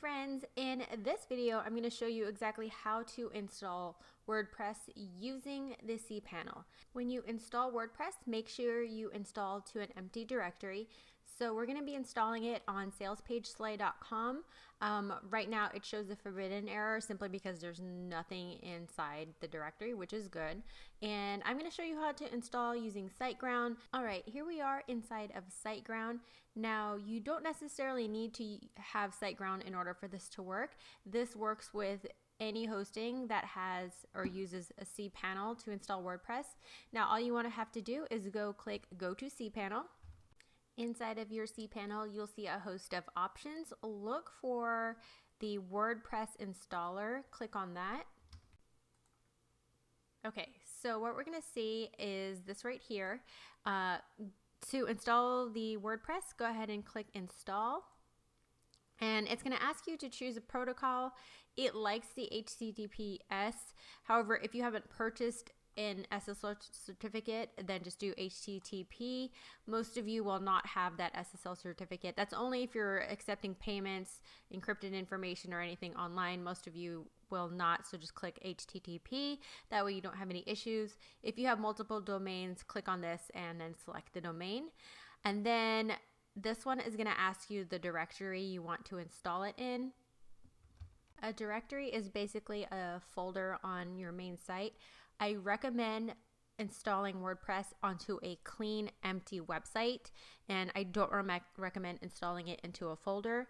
friends, in this video I'm going to show you exactly how to install WordPress using the cPanel. When you install WordPress, make sure you install to an empty directory. So we're going to be installing it on salespageslay.com. Right now it shows a forbidden error simply because there's nothing inside the directory, which is good. And I'm going to show you how to install using SiteGround. All right, here we are inside of SiteGround. Now you don't necessarily need to have SiteGround in order for this to work. This works with any hosting that has or uses a cPanel to install WordPress. Now all you want to have to do is click Go to cPanel. Inside of your cPanel, you'll see a host of options. Look for the WordPress installer. Click on that. Okay, so what we're going to see is this right here. To install the WordPress, go ahead and click Install. And it's going to ask you to choose a protocol. It likes the HTTPS. However, if you haven't purchased an SSL certificate, then just do HTTP. Most of you will not have that SSL certificate. That's only if you're accepting payments, encrypted information, or anything online. Most of you will not, so just click HTTP. That way you don't have any issues. If you have multiple domains, click on this and then select the domain. And then this one is going to ask you the directory you want to install it in. A directory is basically a folder on your main site. I recommend installing WordPress onto a clean, empty website, and I don't recommend installing it into a folder.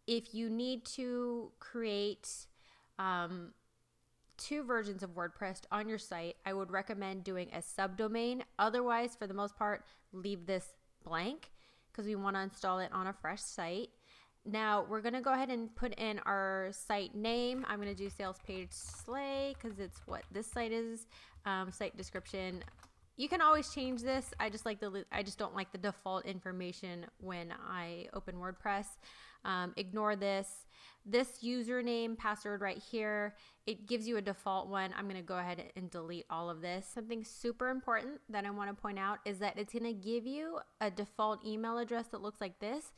If you need to create two versions of WordPress on your site, I would recommend doing a subdomain. Otherwise, for the most part, leave this blank because we want to install it on a fresh site. Now we're going to go ahead and put in our site name. I'm going to do Sales Page Slay because it's what this site is. Site description. You can always change this. I just don't like the default information when I open WordPress. Ignore this. This username, password right here, it gives you a default one. I'm going to go ahead and delete all of this. Something super important that I want to point out is that it's going to give you a default email address that looks like this.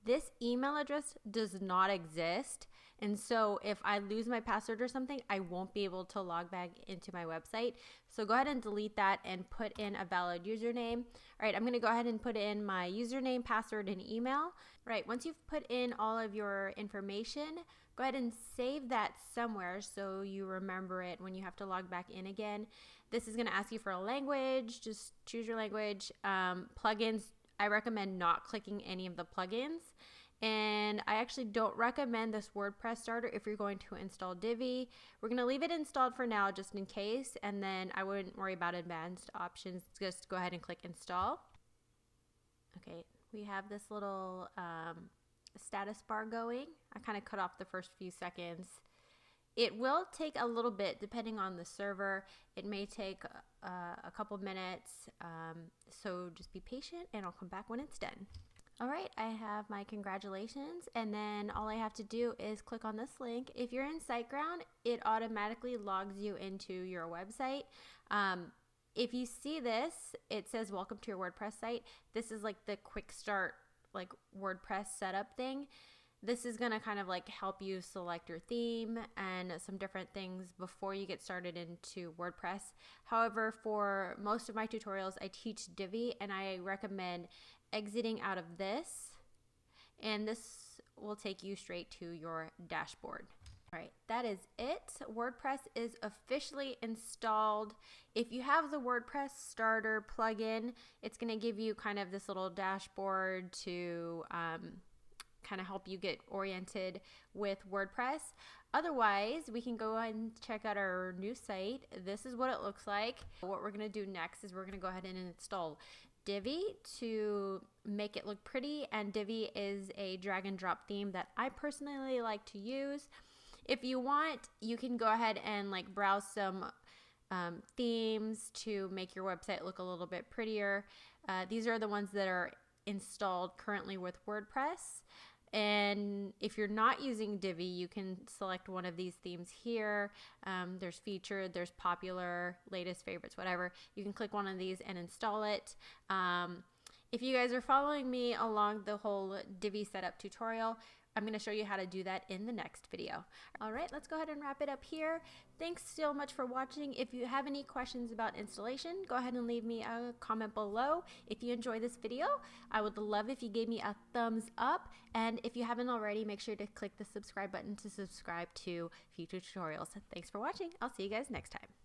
This email address does not exist, and so if I lose my password or something, I won't be able to log back into my website. So go ahead and delete that and put in a valid username. All right, I'm going to go ahead and put in my username, password, and email. All right, once you've put in all of your information, go ahead and save that somewhere so you remember it when you have to log back in again. This is going to ask you for a language. Just choose your language. Plugins, I recommend not clicking any of the plugins, and I actually don't recommend this WordPress starter if you're going to install Divi. We're going to leave it installed for now just in case, and then I wouldn't worry about advanced options. Just go ahead and click install. Okay, we have this little status bar going. I kind of cut off the first few seconds. It will take a little bit depending on the server. It may take a couple minutes, so just be patient and I'll come back when it's done. All right, I have my congratulations, and then all I have to do is click on this link. If you're in SiteGround, it automatically logs you into your website. If you see this, it says welcome to your WordPress site. This is like the quick start, like WordPress setup thing. This is going to kind of like help you select your theme and some different things before you get started into WordPress. However, for most of my tutorials, I teach Divi, and I recommend exiting out of this, and this will take you straight to your dashboard. All right, that is it. WordPress is officially installed. If you have the WordPress starter plugin, it's going to give you kind of this little dashboard to kind of help you get oriented with WordPress. Otherwise, we can go ahead and check out our new site. This is what it looks like. What we're going to do next is we're going to go ahead and install Divi to make it look pretty, and Divi is a drag and drop theme that I personally like to use. If you want, you can go ahead and like browse some themes to make your website look a little bit prettier. These are the ones that are installed currently with WordPress. And if you're not using Divi, you can select one of these themes here. There's featured, there's popular, latest favorites, whatever. You can click one of these and install it. If you guys are following me along the whole Divi setup tutorial, I'm going to show you how to do that in the next video. All right, let's go ahead and wrap it up here. Thanks so much for watching. If you have any questions about installation, go ahead and leave me a comment below. If you enjoy this video, I would love if you gave me a thumbs up. And if you haven't already, make sure to click the subscribe button to subscribe to future tutorials. Thanks for watching. I'll see you guys next time.